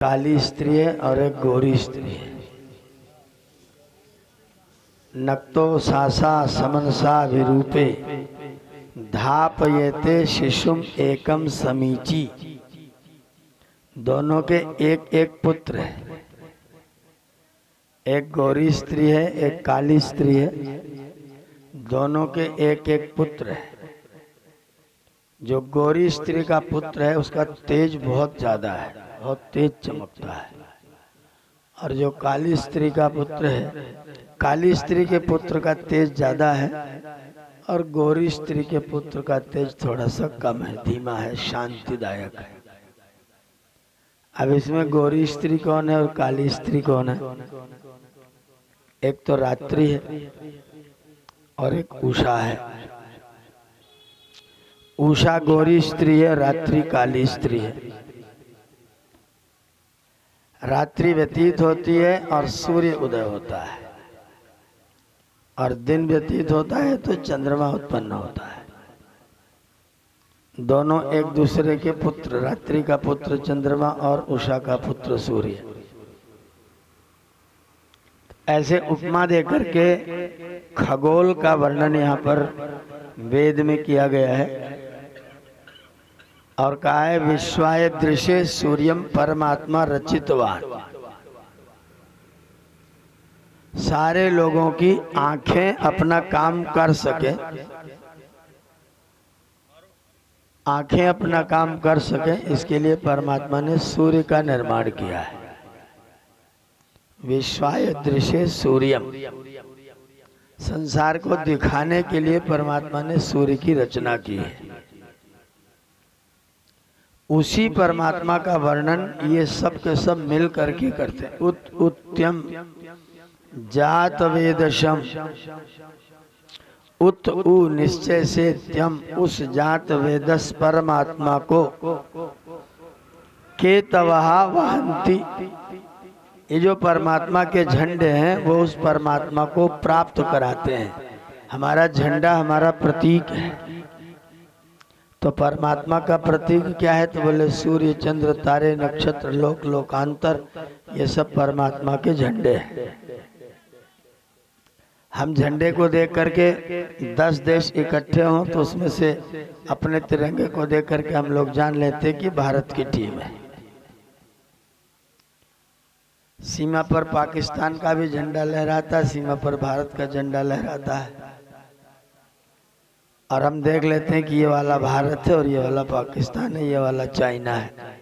काली स्त्री है और एक गोरी स्त्री है। नक्तो सासा समनसा विरूपे धापयते शिशुम एकम समीची। दोनों के एक एक पुत्र है। एक गोरी स्त्री है, एक काली स्त्री है। दोनों के एक एक पुत्र है। जो गोरी स्त्री का पुत्र है उसका तेज बहुत ज्यादा है, बहुत तेज चमकता है। और जो काली स्त्री का पुत्र है, काली स्त्री के पुत्र का तेज ज्यादा है और गोरी स्त्री के पुत्र का तेज थोड़ा सा कम है, धीमा है, शांतिदायक है। अब इसमें गोरी स्त्री कौन है और काली स्त्री कौन है? एक तो रात्रि है और एक उषा है। उषा गोरी स्त्री है, रात्रि काली स्त्री है। रात्रि व्यतीत होती है और सूर्य उदय होता है, और दिन व्यतीत होता है तो चंद्रमा उत्पन्न होता है। दोनों एक दूसरे के पुत्र, रात्रि का पुत्र चंद्रमा और उषा का पुत्र सूर्य। ऐसे उपमा देकर के खगोल का वर्णन यहाँ पर वेद में किया गया है और कहा है विश्वाय दृश्य सूर्यम परमात्मा रचितवान। सारे लोगों की आंखें अपना काम कर सके, आंखें अपना काम कर सके, इसके लिए परमात्मा ने सूर्य का निर्माण किया है। विश्वाय दृश्य सूर्यम, संसार को दिखाने के लिए परमात्मा ने सूर्य की रचना की है। उसी परमात्मा का वर्णन ये सब के सब मिल करके करते हैं। उत्त्यम जात वेदशम, उत उ निश्चय से त्यम, उस जात वेदस परमात्मा को केतवहा वहंती। ये जो परमात्मा के झंडे हैं वो उस परमात्मा को प्राप्त कराते हैं। हमारा झंडा हमारा प्रतीक है। तो परमात्मा का प्रतीक क्या है? तो बोले सूर्य चंद्र तारे नक्षत्र लोक लोकांतर, ये सब परमात्मा के झंडे हैं। हम झंडे को देख करके 10 देश इकट्ठे हों तो उसमें से अपने तिरंगे को देख करके हम लोग जान लेते हैं कि भारत की टीम है। सीमा पर पाकिस्तान का भी झंडा लहराता है, सीमा पर भारत का झंडा लहराता है, और हम देख लेते हैं कि ये वाला भारत है और ये वाला पाकिस्तान है, ये वाला चाइना है।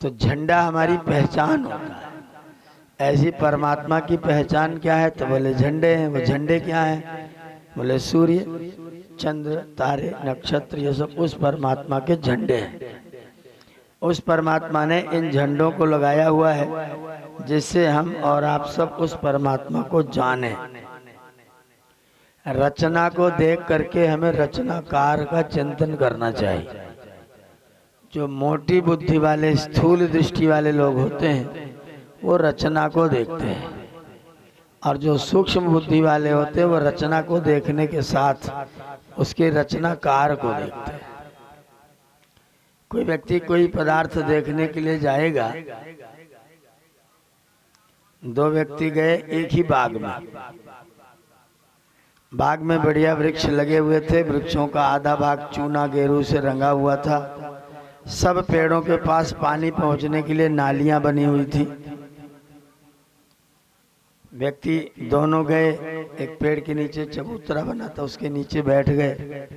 तो झंडा हमारी पहचान होता है। ऐसी परमात्मा की पहचान क्या है? तो बोले झंडे हैं। वो झंडे क्या है? बोले सूर्य चंद्र तारे नक्षत्र, ये सब उस परमात्मा के झंडे हैं। उस परमात्मा ने इन झंडों को लगाया हुआ है जिससे हम और आप सब उस परमात्मा को जाने। रचना को देख करके हमें रचनाकार का चिंतन करना चाहिए। जो मोटी बुद्धि वाले, स्थूल दृष्टि वाले लोग होते हैं वो रचना को देखते हैं, और जो सूक्ष्म बुद्धि वाले होते हैं वो रचना को देखने के साथ उसके रचनाकार को देखते हैं। कोई व्यक्ति कोई पदार्थ देखने के लिए जाएगा, 2 व्यक्ति गए एक ही बाग में। बाग में बढ़िया वृक्ष लगे हुए थे, वृक्षों का आधा भाग चूना गेरू से रंगा हुआ था। सब पेड़ों के पास पानी पहुंचने के लिए नालियां बनी हुई थी। व्यक्ति दोनों गए, एक पेड़ के नीचे चबूतरा बना था उसके नीचे बैठ गए,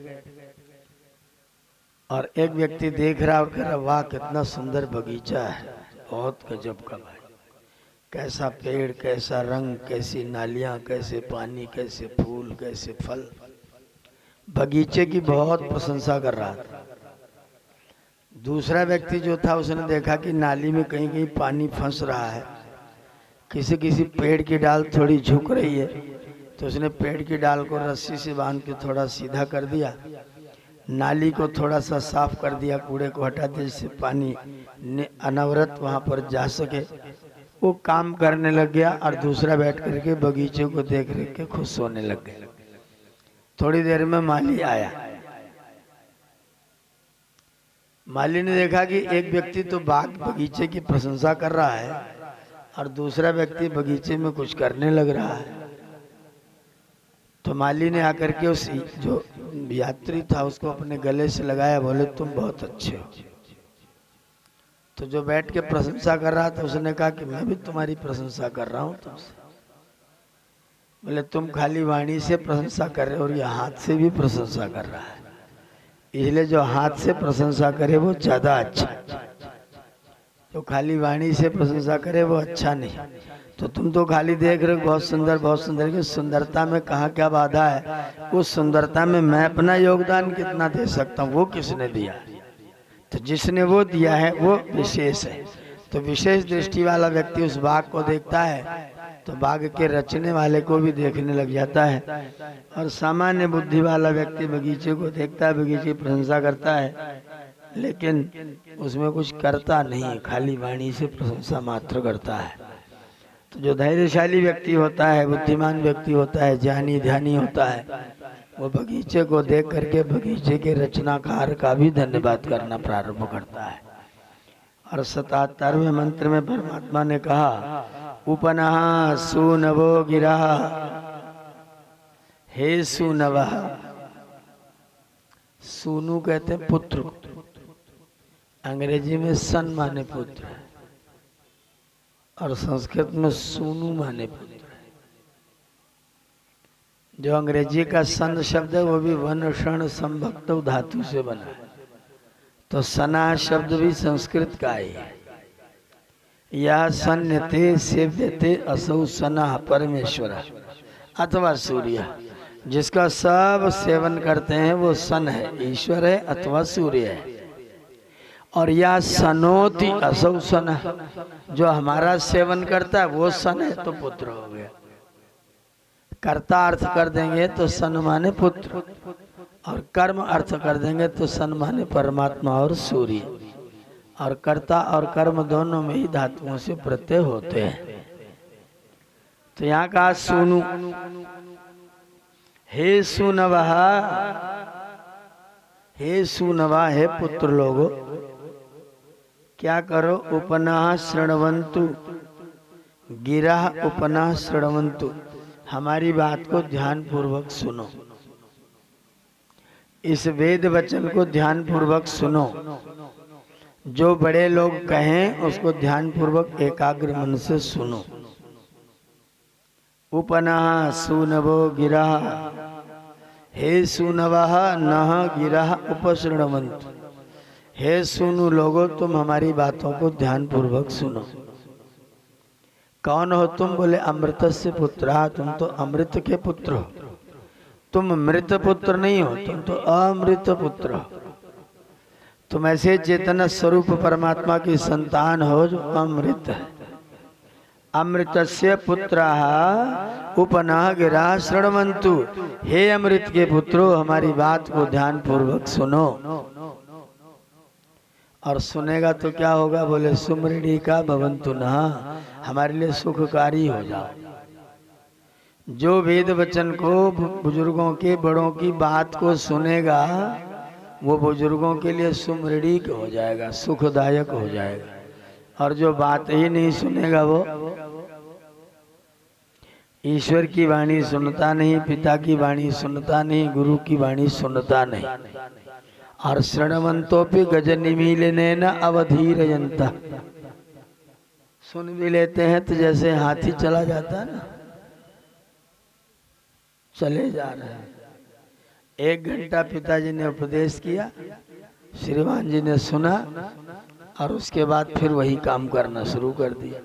और एक व्यक्ति देख रहा और कह रहा वाह कितना सुंदर बगीचा है, बहुत गजब का भाई, कैसा पेड़, कैसा रंग, कैसी नालियां, कैसे पानी, कैसे फूल, कैसे फल। बगीचे की बहुत प्रशंसा कर रहा था। दूसरा व्यक्ति जो था उसने देखा कि नाली में कहीं कहीं पानी फंस रहा है, किसी किसी पेड़ की डाल थोड़ी झुक रही है, तो उसने पेड़ की डाल को रस्सी से बांध के थोड़ा सीधा कर दिया, नाली को थोड़ा सा साफ कर दिया, कूड़े को हटा दिया जिससे पानी अनवरत वहां पर जा सके। वो काम करने लग गया और दूसरा बैठ करके बगीचे को देख देख के खुश होने लग गया। थोड़ी देर में माली आया। माली ने देखा कि एक व्यक्ति तो बाग बगीचे की प्रशंसा कर रहा है और दूसरा व्यक्ति बगीचे में कुछ करने लग रहा है। तो माली ने आकर के उस जो यात्री था उसको अपने गले से लगाया, बोले तुम बहुत अच्छे हो। तो जो बैठ के प्रशंसा कर रहा था उसने कहा कि मैं भी तुम्हारी प्रशंसा कर रहा हूँ तुमसे। बोले तुम खाली वाणी से प्रशंसा कर रहे हो और ये हाथ से भी प्रशंसा कर रहा है, इसलिए जो हाथ से प्रशंसा करे वो ज्यादा अच्छा, जो खाली वाणी से प्रशंसा करे वो अच्छा नहीं। तो तुम तो खाली देख रहे हो बहुत सुंदर बहुत सुंदर, की सुंदरता में कहाँ क्या बाधा है, उस सुंदरता में मैं अपना योगदान कितना दे सकता हूँ वो किसने दिया। तो जिसने वो दिया है वो विशेष है। तो विशेष दृष्टि वाला व्यक्ति उस बाग को देखता है तो बाग के रचने वाले को भी देखने लग जाता है, और सामान्य बुद्धि वाला व्यक्ति बगीचे को देखता है, बगीचे की प्रशंसा करता है, लेकिन उसमें कुछ करता नहीं, खाली वाणी से प्रशंसा मात्र करता है। तो जो धैर्यशाली व्यक्ति होता है, बुद्धिमान व्यक्ति होता है, ज्ञानी ध्यानी होता है, वो बगीचे को देख करके बगीचे के रचनाकार का भी धन्यवाद करना प्रारंभ करता है। और 77वें मंत्र में परमात्मा ने कहा उपनः सुनवो गिरा, हे सुनवा। सुनु कहते हैं पुत्र, अंग्रेजी में सन माने पुत्र है और संस्कृत में सुनु माने पुत्र है। जो अंग्रेजी का सन शब्द है वो भी वन क्षण संभक्त धातु से बना है, तो सना शब्द भी संस्कृत का ही है। यह सन्यते सेव्यते असौ सना परमेश्वर अथवा सूर्य, जिसका सब सेवन करते हैं वो सन है, ईश्वर है अथवा सूर्य है। और यह सनोति असौ सन, जो हमारा सेवन करता है वो सन है, तो पुत्र हो गया। कर्ता अर्थ कर देंगे तो सन माने पुत्र, और कर्म अर्थ कर देंगे तो सन माने परमात्मा और सूर्य। और कर्ता और कर्म दोनों में ही धातुओं से प्रत्यय होते हैं। तो यहाँ कहा सुनु, हे सुनवा, हे सुनवा, हे पुत्र लोगो क्या करो, उपनः शृण्वन्तु गिरः उपनः शृण्वन्तु, हमारी बात को ध्यान पूर्वक सुनो, इस वेद वचन को ध्यान पूर्वक सुनो। जो बड़े लोग कहें उसको ध्यान पूर्वक एकाग्र मन से सुनो। उपनः सुनवो गिरः, हे सुनवः नः गिरः उपशृण्वन्तु, हे सुनु लोगो तुम हमारी बातों को ध्यान पूर्वक सुनो। कौन हो तुम? बोले अमृतस्य पुत्रः, तुम तो अमृत के पुत्र हो, तुम मृत पुत्र नहीं हो, तुम तो अमृत पुत्र हो। तुम ऐसे चेतन स्वरूप परमात्मा की संतान हो जो अमृत है। अमृतस्य पुत्रः उपनः गिरः शृण्वन्तु, हे अमृत के पुत्रो हमारी बात को ध्यान पूर्वक सुनो। और सुनेगा तो क्या होगा? बोले सुमृणी का भवन्तु नः, हमारे लिए सुखकारी हो जाओ। जो वेद वचन को, बुजुर्गों के बड़ों की बात को सुनेगा वो बुजुर्गों के लिए सुमृणीक हो जाएगा, सुखदायक हो जाएगा। और जो बात ही नहीं सुनेगा वो ईश्वर की वाणी सुनता नहीं, पिता की वाणी सुनता नहीं, गुरु की वाणी सुनता नहीं। और शृण्वन्तोपि गजनिमीलिनेन अवधीरयन्तः, सुन भी लेते हैं तो जैसे हाथी चला जाता है ना, चले जा रहे हैं। 1 घंटा पिताजी ने उपदेश किया, श्रीमान जी ने सुना और उसके बाद फिर वही काम करना शुरू कर दिया।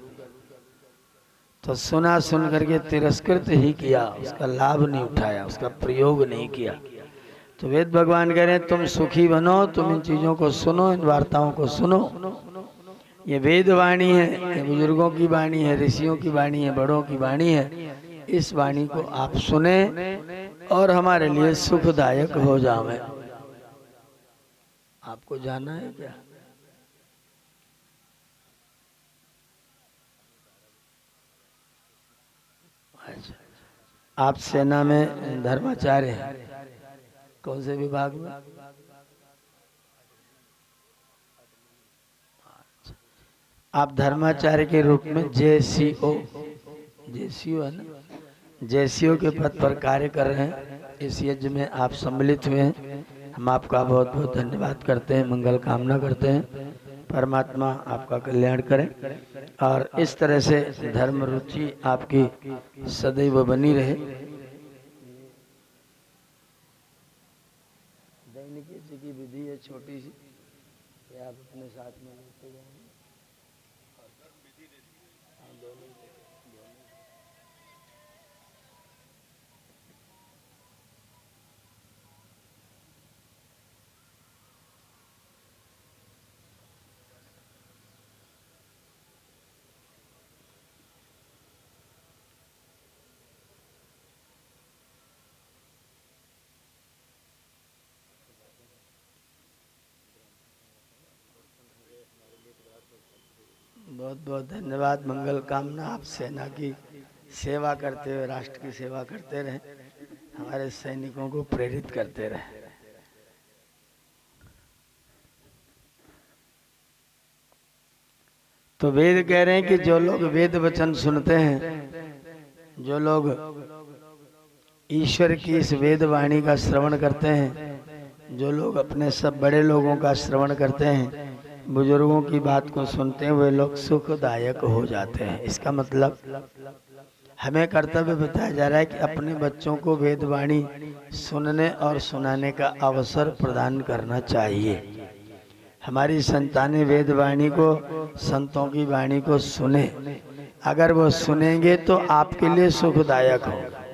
तो सुना, सुन करके तिरस्कृत ही किया, उसका लाभ नहीं उठाया, उसका प्रयोग नहीं किया। तो वेद भगवान कह रहे हैं तुम सुखी बनो, तुम इन चीजों को सुनो, इन वार्ताओं को सुनो। ये वेद वाणी है, ये बुजुर्गों की वाणी है, ऋषियों की वाणी है, बड़ों की वाणी है। इस वाणी को आप सुने और हमारे लिए सुखदायक हो जावे। आपको जाना है क्या? अच्छा, आप सेना में धर्माचार्य हैं, कौन से विभाग में? आप धर्माचार्य के रूप में जेसीओ है ना, जेसीओ के पद पर कार्य कर रहे हैं। इस यज्ञ में आप सम्मिलित हुए हैं, हम आपका बहुत बहुत धन्यवाद करते हैं, मंगल कामना करते हैं। परमात्मा आपका कल्याण करें और इस तरह से धर्म रुचि आपकी सदैव बनी रहे। दैनिक यज्ञ की विधि है छोटी सी, आप अपने साथ में लेते जाएंगे। बहुत बहुत धन्यवाद, मंगल कामना। आप सेना की सेवा करते हुए राष्ट्र की सेवा करते रहें, हमारे सैनिकों को प्रेरित करते रहें। तो वेद कह रहे हैं कि जो लोग वेद वचन सुनते हैं, जो लोग ईश्वर की इस वेद वाणी का श्रवण करते हैं, जो लोग अपने सब बड़े लोगों का श्रवण करते हैं, बुजुर्गों की बात को सुनते हैं, वे लोग सुखदायक हो जाते हैं। इसका मतलब हमें कर्तव्य बताया जा रहा है कि अपने बच्चों को वेदवाणी सुनने और सुनाने का अवसर प्रदान करना चाहिए। हमारी संतानें वेदवाणी को, संतों की वाणी को सुने। अगर वो सुनेंगे तो आपके लिए सुखदायक होगा,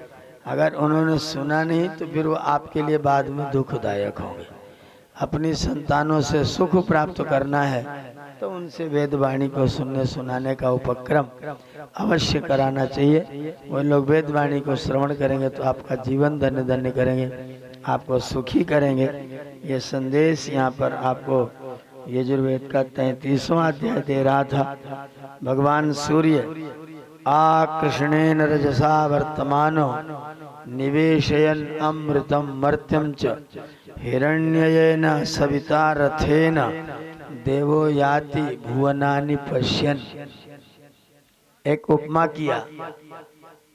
अगर उन्होंने सुना नहीं तो फिर वो आपके लिए बाद में दुखदायक होंगे। अपनी संतानों से सुख प्राप्त करना है तो उनसे वेदवाणी को सुनने सुनाने का उपक्रम अवश्य कराना चाहिए। वो लोग वेदवाणी को श्रवण करेंगे तो आपका जीवन धन्य धन्य करेंगे, आपको सुखी करेंगे। ये संदेश यहाँ पर आपको यजुर्वेद का 33वां अध्याय दे रहा था। भगवान सूर्य आकृष्णेन रजसा वर्तमानो निवेशयन अमृतम मर्त्यम च हिरण्ययेन सविता रथेन देवो याति भुवनानि पश्यन्। एक उपमा किया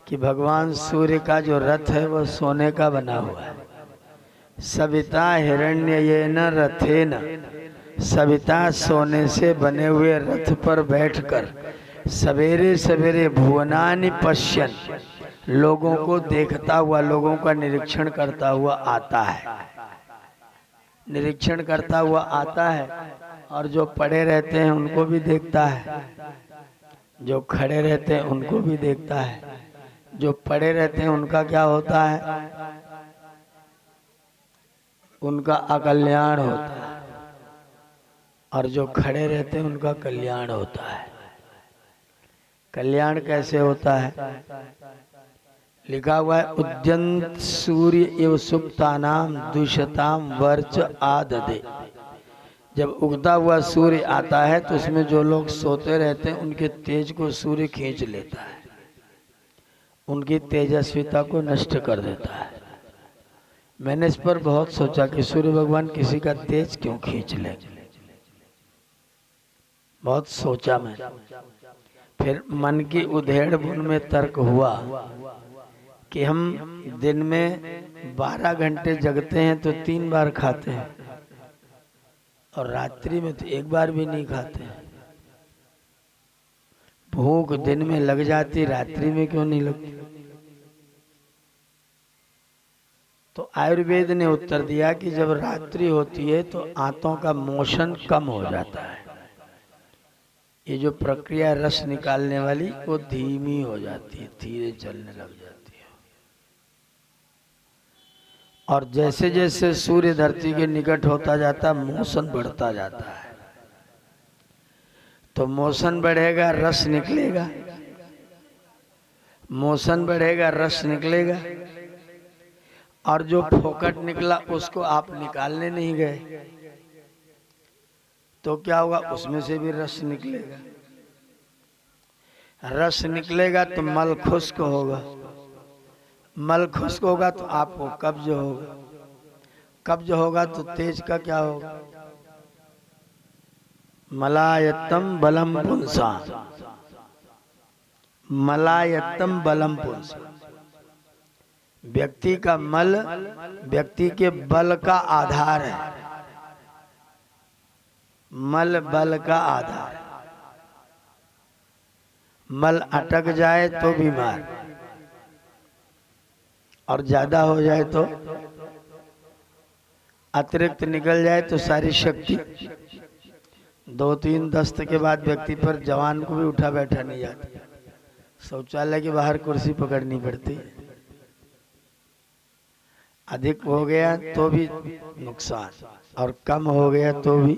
कि भगवान सूर्य का जो रथ है वो सोने का बना हुआ है। सविता हिरण्ययेन रथेन, सविता सोने से बने हुए रथ पर बैठकर सवेरे सवेरे भुवनानि पश्यन्, लोगों को देखता हुआ, लोगों का निरीक्षण करता हुआ आता है, निरीक्षण करता हुआ आता है। और जो पड़े रहते हैं उनको भी देखता है, जो खड़े रहते हैं उनको भी देखता है। जो पड़े रहते हैं उनका क्या होता है? उनका अकल्याण होता है, और जो खड़े रहते हैं उनका कल्याण होता है। कल्याण कैसे होता है? लिखा हुआ है उद्यंत सूर्य एवं सुप्तानाम दुष्यताम वर्च आददे। जब उगता हुआ सूर्य आता है तो उसमें जो लोग सोते रहते हैं उनके तेज को सूर्य खींच लेता है, उनकी तेजस्विता को नष्ट कर देता है। मैंने इस पर बहुत सोचा कि सूर्य भगवान किसी का तेज क्यों खींच ले, बहुत सोचा मैं। फिर मन की उधेड़ बुन में तर्क हुआ कि हम दिन में 12 घंटे जगते हैं तो 3 बार खाते हैं, और रात्रि में तो 1 बार भी नहीं खाते। भूख दिन में लग जाती, रात्रि में क्यों नहीं लगती? तो आयुर्वेद ने उत्तर दिया कि जब रात्रि होती है तो आंतों का मोशन कम हो जाता है, ये जो प्रक्रिया रस निकालने वाली वो धीमी हो जाती है, धीरे चलने लग जाती है। और जैसे जैसे सूर्य धरती के निकट होता जाता मोशन बढ़ता जाता है। तो मोशन बढ़ेगा रस निकलेगा, मोशन बढ़ेगा रस निकलेगा, और जो फोकट निकला उसको आप निकालने नहीं गए तो क्या होगा? उसमें से भी रस निकलेगा। रस निकलेगा तो मल खुश्क होगा, मल खुश्क होगा तो आपको कब्ज होगा, कब्ज होगा तो तेज का क्या होगा? मलायत्तम बलम पुंसा, मलायत्तम बलम पुंसा। व्यक्ति का मल व्यक्ति के बल का आधार है। मल बल का आधार। मल अटक जाए तो बीमार, और ज्यादा हो जाए तो अतिरिक्त निकल जाए तो सारी शक्ति। 2-3 दस्त के बाद व्यक्ति पर जवान को भी उठा बैठा नहीं जाता। शौचालय के बाहर कुर्सी पकड़नी पड़ती। अधिक हो गया तो भी नुकसान, और कम हो गया तो भी।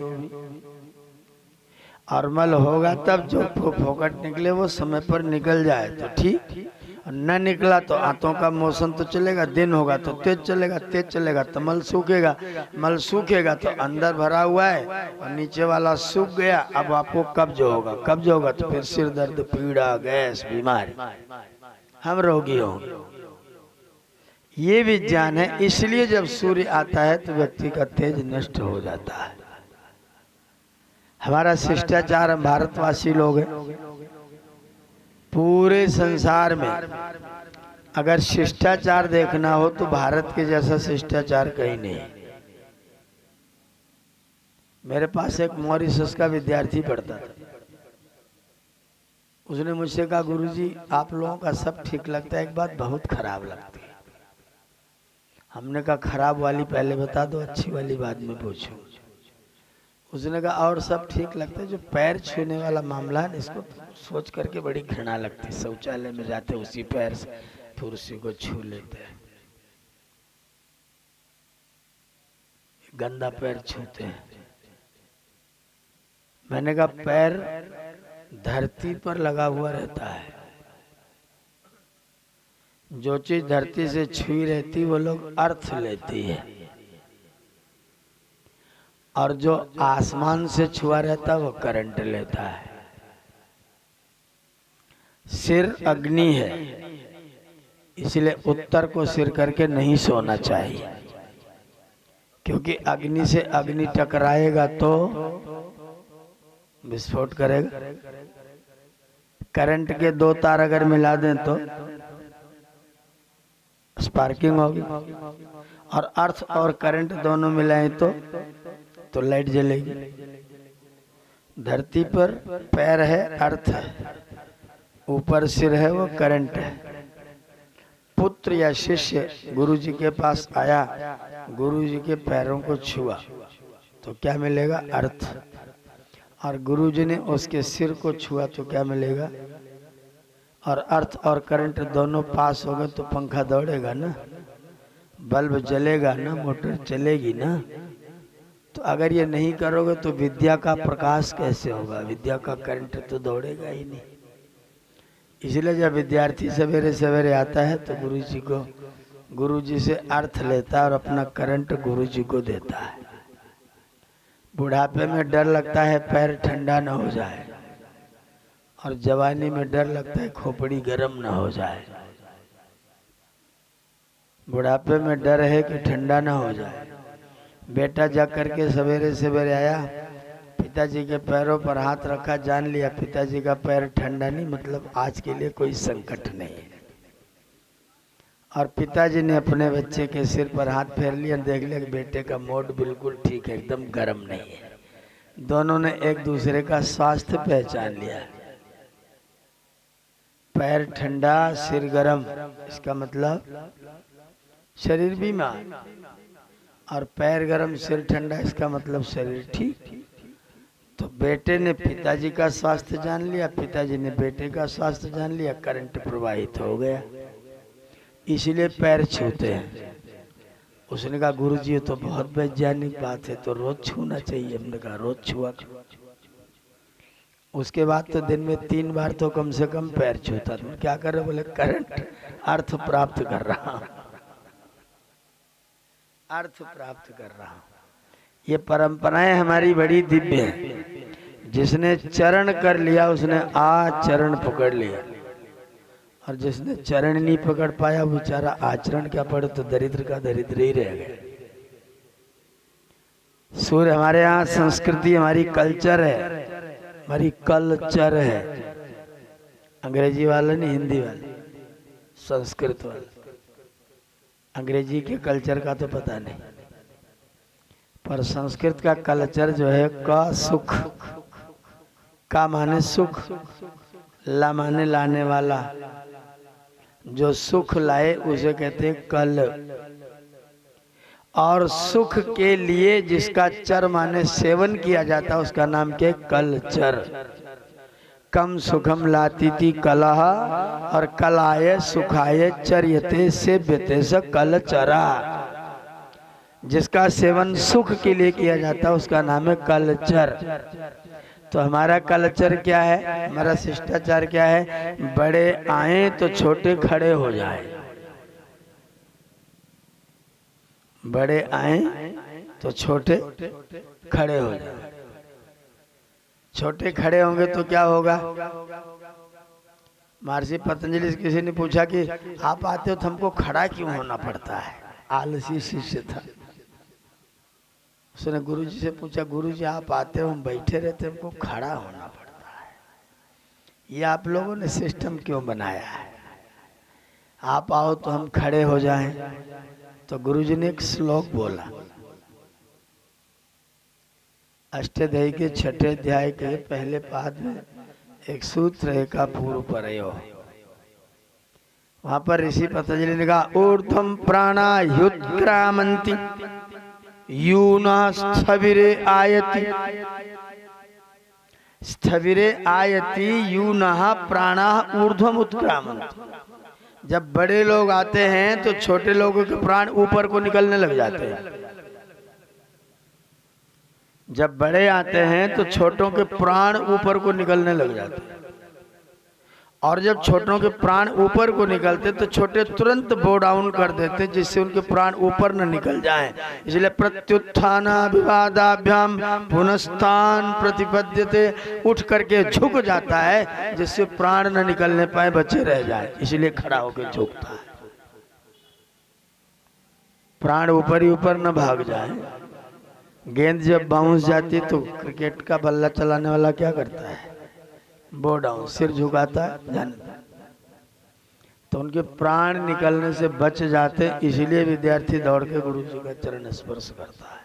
और मल होगा तब जो फोकट निकले वो समय पर निकल जाए तो ठीक, और न निकला तो आंतों का मोशन तो चलेगा। दिन होगा तो तेज चलेगा, तेज चलेगा तो मल सूखेगा, मल सूखेगा तो अंदर भरा हुआ है और नीचे वाला सूख गया। अब आपको कब्ज होगा, कब्ज होगा तो फिर सिर दर्द, पीड़ा, गैस, बीमारी, हम रोगी होंगे। ये विज्ञान है। इसलिए जब सूर्य आता है तो व्यक्ति का तेज नष्ट हो जाता है। हमारा शिष्टाचार, हम भारतवासी लोग हैं। पूरे संसार में अगर शिष्टाचार देखना हो तो भारत के जैसा शिष्टाचार कहीं नहीं। मेरे पास एक मॉरिशस का विद्यार्थी पढ़ता था। उसने मुझसे कहा, गुरुजी आप लोगों का सब ठीक लगता है, एक बात बहुत खराब लगती है। हमने कहा खराब वाली पहले बता दो, अच्छी वाली बाद में पूछो। उसने कहा और सब ठीक लगता है, जो पैर छूने वाला मामला है इसको सोच करके बड़ी घृणा लगती है। शौचालय में जाते उसी पैर से फिर उसी को छू लेते हैं, गंदा पैर छूते हैं। मैंने कहा पैर धरती पर लगा हुआ रहता है, जो चीज धरती से छुई रहती वो लोग अर्थ लेती है, और जो आसमान से छुआ रहता है वो करंट लेता है। सिर अग्नि है, इसलिए उत्तर को सिर करके नहीं सोना चाहिए, क्योंकि अग्नि से अग्नि टकराएगा तो विस्फोट करेगा। करंट के 2 तार अगर मिला दें तो स्पार्किंग होगी, और अर्थ और करंट दोनों मिलाएं तो लाइट जलेगी। धरती पर पैर है, अर्थ है, ऊपर सिर है, वो करंट है। पुत्र या शिष्य गुरुजी के पास आया, गुरुजी के पैरों को छुआ तो क्या मिलेगा? अर्थ। और गुरुजी ने उसके सिर को छुआ तो क्या मिलेगा? और अर्थ और करंट दोनों पास हो गए तो पंखा दौड़ेगा ना, बल्ब जलेगा ना, मोटर चलेगी ना। तो अगर ये नहीं करोगे तो विद्या का प्रकाश कैसे होगा? विद्या का करंट तो दौड़ेगा ही नहीं। इसलिए जब विद्यार्थी सवेरे सवेरे आता है तो गुरुजी से अर्थ लेता है और अपना करंट गुरुजी को देता है। बुढ़ापे में डर लगता है पैर ठंडा न हो जाए, और जवानी में डर लगता है खोपड़ी गर्म न हो जाए। बुढ़ापे में डर है कि ठंडा न हो जाए। बेटा जा करके सवेरे सवेरे आया, पिताजी के पैरों पर हाथ रखा, जान लिया पिताजी का पैर ठंडा नहीं, मतलब आज के लिए कोई संकट नहीं है। और पिताजी ने अपने बच्चे के सिर पर हाथ फेर लिया, देख लिया कि बेटे का मूड बिल्कुल ठीक है, एकदम गर्म नहीं है। दोनों ने एक दूसरे का स्वास्थ्य पहचान लिया। पैर ठंडा, सिर गर्म, इसका मतलब शरीर बीमार, और पैर गर्म सिर ठंडा, इसका मतलब शरीर ठीक। तो बेटे ने पिताजी का स्वास्थ्य जान लिया, पिताजी ने बेटे का स्वास्थ्य जान लिया, करंट प्रवाहित हो गया। इसलिए पैर छूते हैं। उसने कहा गुरुजी ये तो बहुत वैज्ञानिक बात है, तो रोज छूना चाहिए। हमने कहा रोज छुआ। उसके बाद तो दिन में 3 बार तो कम से कम पैर छूता था। क्या कर रहे? बोले करंट, अर्थ प्राप्त कर रहा हूं, अर्थ प्राप्त कर रहा हूं। ये परंपराएं हमारी बड़ी दिव्य हैं। जिसने चरण कर लिया उसने आचरण पकड़ लिया, और जिसने चरण नहीं पकड़ पाया वो बेचारा आचरण क्या पड़े, तो दरिद्र का दरिद्र ही रह गया। सूर्य हमारे यहाँ संस्कृति, हमारी कल्चर है, हमारी कल्चर है। अंग्रेजी वाले नहीं, हिंदी वाले, संस्कृत वाले। अंग्रेजी के कल्चर का तो पता नहीं, पर संस्कृत का कल्चर जो है का सुख, का माने सुख, ला माने लाने वाला, जो सुख लाए उसे कहते हैं कल। और सुख के लिए जिसका चर माने सेवन किया जाता है उसका नाम क्या है? कल्चर। कम सुखम लाती थी कलह और कलाय सुखाय चर्यते सेव्यते स कलचरा। जिसका सेवन सुख के लिए किया जाता है उसका नाम है कल्चर। तो हमारा कल्चर क्या है, हमारा शिष्टाचार क्या है? बड़े आए तो छोटे खड़े हो जाएं, बड़े आए तो छोटे खड़े हो जाएं। छोटे खड़े होंगे तो क्या होगा? महर्षि पतंजलि से किसी ने पूछा कि आप आते हो तो हमको खड़ा क्यों होना पड़ता है? आलसी शिष्य था, उसने गुरुजी से पूछा, गुरुजी आप आते हो हम बैठे रहते, हमको खड़ा होना पड़ता है, ये आप लोगों ने सिस्टम क्यों बनाया है? आप आओ तो हम खड़े हो जाएं। तो गुरुजी ने एक श्लोक बोला, अष्टाध्यायी के 6ठे अध्याय के पहले पाद में एक सूत्र है का पूर्व परयो। वहां पर ऋषि पतंजलि ने कहा, ऊर्ध्वं प्राणा युत्क्रामन्ति यूनः स्थविरे आयति, स्थविरे आयति यूनः प्राणः ऊर्ध्वम् उत्क्रामन्ति। जब बड़े लोग आते हैं तो छोटे लोगों के प्राण ऊपर को निकलने लग जाते हैं। जब बड़े आते हैं तो छोटों के प्राण ऊपर को निकलने लग जाते हैं, और जब छोटों के प्राण ऊपर को निकलते तो छोटे तुरंत बो डाउन कर देते जिससे उनके प्राण ऊपर न निकल जाएं। इसलिए प्रत्युत्थान विवादाभ्याम पुनस्तान प्रतिपद्यते, उठ करके झुक जाता है जिससे प्राण न निकलने पाए, बचे रह जाए, इसलिए खड़ा होकर झुकता है। प्राण ऊपर ही ऊपर न भाग जाए। गेंद जब बाउंस जाती तो क्रिकेट का बल्ला चलाने वाला क्या करता है? बो डाउन, सिर झुकाता है, जाने। तो उनके प्राण निकलने से बच जाते, इसीलिए विद्यार्थी दौड़ के गुरु जी का चरण स्पर्श करता है।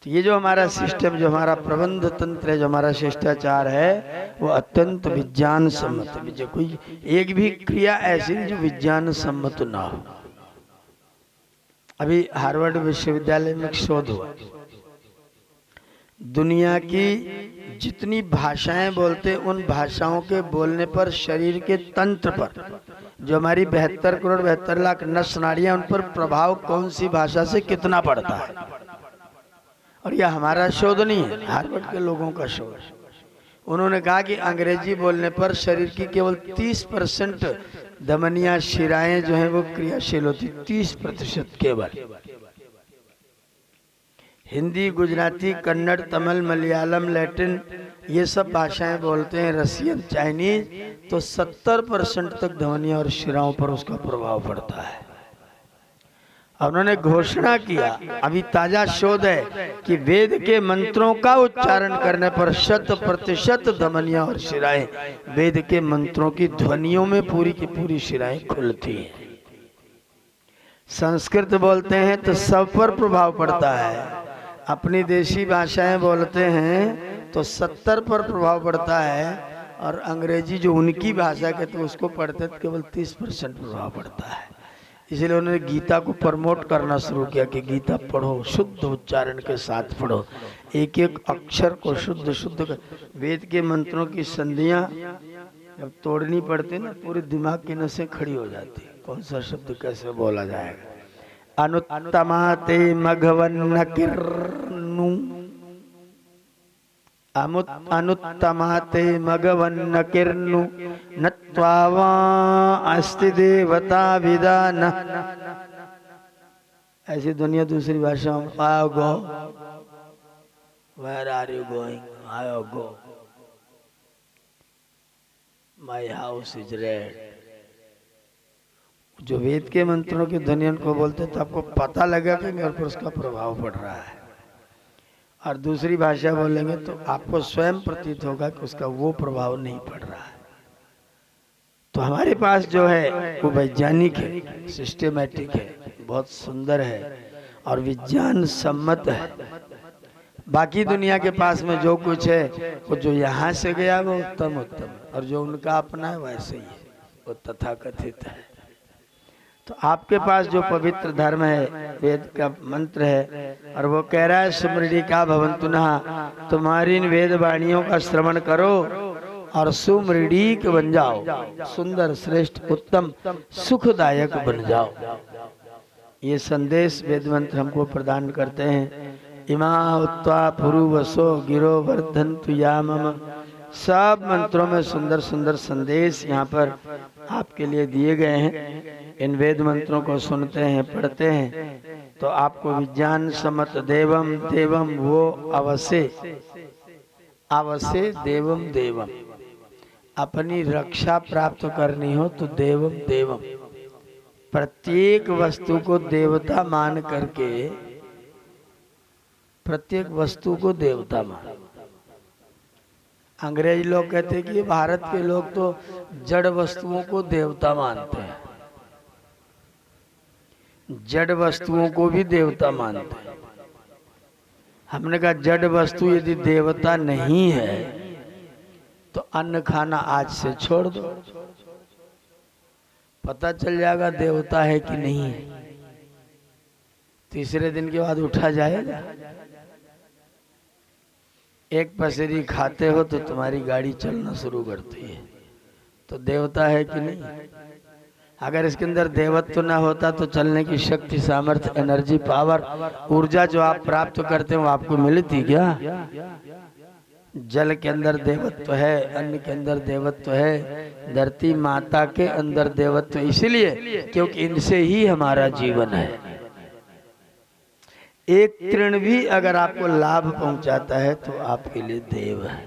तो ये जो हमारा सिस्टम, जो हमारा प्रबंध तंत्र है, जो हमारा शिष्टाचार है, वो अत्यंत विज्ञान सम्मत है। कोई एक भी क्रिया ऐसी जो विज्ञान सम्मत ना हो। अभी हार्वर्ड विश्वविद्यालय में एक शोध हुआ, दुनिया की जितनी भाषाएं बोलते उन भाषाओं के बोलने पर शरीर के तंत्र पर, जो हमारी 72 करोड़ 72 लाख नस नाड़ियां, उन पर प्रभाव कौन सी भाषा से कितना पड़ता है। और यह हमारा शोध नहीं है, हार्वर्ड के लोगों का शोध। उन्होंने कहा कि अंग्रेजी बोलने पर शरीर की केवल 30% धमनियां, शिराएं जो हैं वो क्रियाशील होती, 30% केवल। हिंदी, गुजराती, कन्नड़, तमिल, मलयालम, लैटिन, ये सब भाषाएं बोलते हैं, रसियन, चाइनीज, तो 70% तक ध्वनियों और शिराओं पर उसका प्रभाव पड़ता है। उन्होंने घोषणा किया, अभी ताजा शोध है, कि वेद के मंत्रों का उच्चारण करने पर 100% धमनियां और शिराएं, वेद के मंत्रों की ध्वनियों में पूरी की पूरी शिराएं खुलती हैं। संस्कृत बोलते हैं तो सब पर प्रभाव पड़ता है। अपनी देशी भाषाएं बोलते हैं तो 70 पर प्रभाव पड़ता है, और अंग्रेजी जो उनकी भाषा के तो उसको पढ़ते तो केवल 30% प्रभाव पड़ता है। इसलिए उन्होंने गीता को प्रमोट करना शुरू किया कि गीता पढ़ो, शुद्ध उच्चारण के साथ पढ़ो, एक एक अक्षर को शुद्ध शुद्ध कर। वेद के मंत्रों की संधियां जब तोड़नी पड़ती ना, पूरे दिमाग की नसें खड़ी हो जाती, कौन सा शब्द कैसे बोला जाएगा। अनुत्तमाते मघवन्न किर्नु, अनुत्तमाते मघवन्न किर्नु, नत्वा अस्ति देवता विदान। ऐसी दुनिया दूसरी भाषाओं में, आओ गो, वेयर आर यू गोइंग, आओ गो, माय हाउस इज रेड। जो वेद के मंत्रों की ध्वनियों को बोलते तो आपको पता लगा कि मेरे पर उसका प्रभाव पड़ रहा है। और दूसरी भाषा बोलेंगे तो आपको स्वयं प्रतीत होगा कि उसका वो प्रभाव नहीं पड़ रहा है। तो हमारे पास जो है वो वैज्ञानिक है, सिस्टेमेटिक है, बहुत सुंदर है और विज्ञान सम्मत है। बाकी दुनिया के पास में जो कुछ है वो जो यहाँ से गया वो उत्तम उत्तम, और जो उनका अपना है वैसे ही है, वो तथाकथित है। तो आपके पास जो पवित्र धर्म है, वेद का मंत्र है, और वो कह रहा है सुमृढ़ि का भवन्तु नः, तुम्हारी इन वेद वाणियों का श्रवण करो और सुमृढ़ीक बन जाओ, सुंदर श्रेष्ठ उत्तम सुखदायक बन जाओ। ये संदेश वेद मंत्र हमको प्रदान करते हैं। इमा उत्वा पुरुवसो गिरो वर्धन्तु यामम। सब मंत्रों में सुंदर सुंदर संदेश यहाँ पर आपके लिए दिए गए हैं। इन वेद मंत्रों को सुनते हैं, पढ़ते हैं तो आपको विज्ञान सम्मत देवम देवम वो अवश्य अवश्य देवम देवम, अपनी रक्षा प्राप्त करनी हो तो देवम देवम, प्रत्येक वस्तु को देवता मान करके, प्रत्येक वस्तु को देवता मान। अंग्रेज लोग कहते हैं कि भारत के लोग तो जड़ वस्तुओं को देवता मानते हैं, जड़ वस्तुओं को भी देवता मानते हैं। हमने कहा जड़ वस्तु यदि देवता नहीं है तो अन्न खाना आज से छोड़ दो, पता चल जाएगा देवता है कि नहीं है। तीसरे दिन के बाद उठा जाएगा। एक पसेरी खाते हो तो तुम्हारी गाड़ी चलना शुरू करती है, तो देवता है कि नहीं? अगर इसके अंदर देवत्व ना होता तो चलने की शक्ति, सामर्थ्य, एनर्जी, पावर, ऊर्जा जो आप प्राप्त करते हो आपको मिलती क्या? जल के अंदर देवत्व है, अन्न के अंदर देवत्व है, धरती माता के अंदर देवत्व, इसलिए क्योंकि इनसे ही हमारा जीवन है। एक तृण भी अगर आपको लाभ पहुंचाता है तो आपके लिए देव है।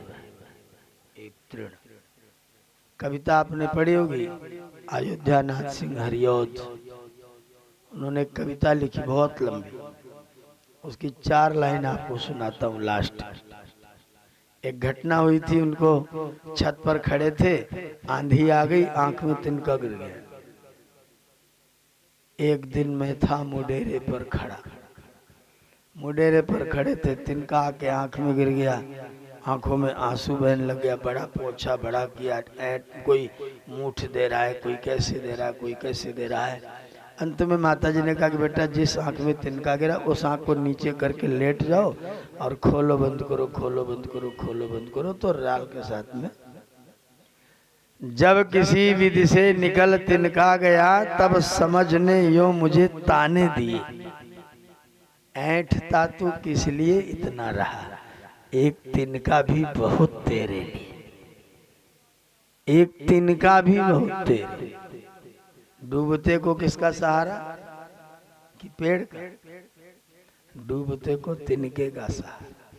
एक तृण। कविता आपने पढ़ी होगी, अयोध्या नाथ सिंह हरिऔध, उन्होंने कविता लिखी बहुत लंबी, उसकी 4 लाइन आपको सुनाता हूँ लास्ट। एक घटना हुई थी, उनको छत पर खड़े थे, आंधी आ गई, आंख में तिनका गिर गया। एक दिन मैं था मुडेरे पर खड़ा, मुडेरे पर खड़े थे, तिनका आके आंख में गिर गया, आंखों में आंसू बहने लग गया, बड़ा पोछा बड़ा किया, कोई मूठ दे रहा है, कोई कैसे दे रहा है, कोई कैसे दे रहा है। अंत में माताजी ने कहा कि बेटा जिस आंख में तिनका गिरा उस आंख को नीचे करके लेट जाओ और खोलो बंद करो, खोलो बंद करो, खोलो बंद करो। तो राल के साथ में जब किसी विधि से निकल तिनका गया तब समझने यो मुझे ताने दिए, ऐंठता तू किस लिए इतना रहा, एक तिनका भी बहुत तेरे लिए, एक तिनका भी बहुत तेरे। डूबते को किसका सहारा कि पेड़ का, डूबते को तिनके का सहारा।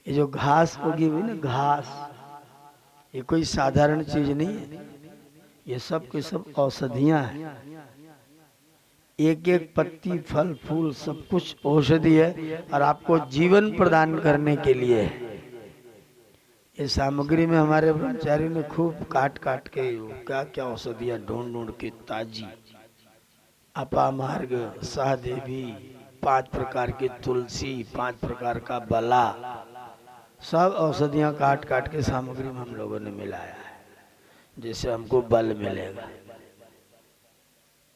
ये जो घास उगी हुई ना, घास, ये कोई साधारण चीज नहीं है, ये सब के सब औषधियां हैं। एक एक पत्ती, फल, फूल सब कुछ औषधि है और आपको जीवन प्रदान करने के लिए है। ये सामग्री में हमारे ब्रह्मचारी ने खूब काट काट के क्या क्या औषधियाँ ढूंढ ढूंढ के ताजी, अपामार्ग, सहदेवी, 5 प्रकार की तुलसी, 5 प्रकार का बला, सब औषधियाँ काट काट के सामग्री में हम लोगों ने मिलाया है, जिससे हमको बल मिलेगा।